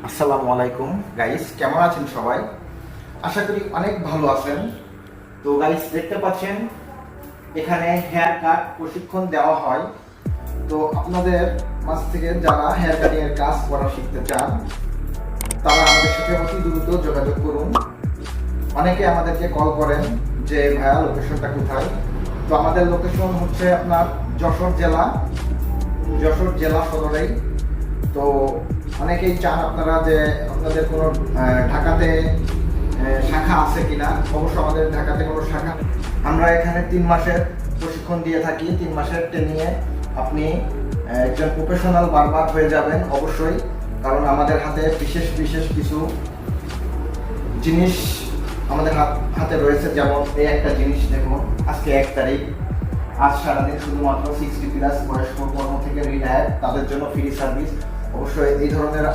আসসালামু আলাইকুম গাইস, কেমন আছেন সবাই? আশা করি অনেক ভালো আছেন। তো গাইস, দেখতে পাচ্ছেন এখানে হেয়ার কাট প্রশিক্ষণ দেওয়া হয়। তো আপনাদের মাঝ থেকে যারা হেয়ার কাটিং এর কাজ করা শিখতে চান তারা আমাদের সাথে অতি দ্রুত যোগাযোগ করুন। অনেকে আমাদেরকে কল করেন যে ভাইয়া লোকেশনটা কোথায়। তো আমাদের লোকেশন হচ্ছে আপনার যশোর জেলা সদরেই। তো অনেকেই চান আপনারা যে আপনাদের কোনো ঢাকাতে শাখা আছে কিনা। অবশ্য আমাদের ঢাকাতে কোনো শাখা, আমরা এখানে 3 মাসের প্রশিক্ষণ দিয়ে থাকি। 3 মাসের ট্রেনিংয়ে আপনি একজন প্রফেশনাল বারবার হয়ে যাবেন অবশ্যই। কারণ আমাদের হাতে বিশেষ কিছু জিনিস আমাদের হাতে রয়েছে। যেমন এই একটা জিনিস দেখুন, আজকে 1 তারিখ। আজ সারাদিন শুধুমাত্র 60+ বয়স্ক কর্ম থেকে রিটায়ার তাদের জন্য ফ্রি সার্ভিস। অবশ্যই এই ধরনের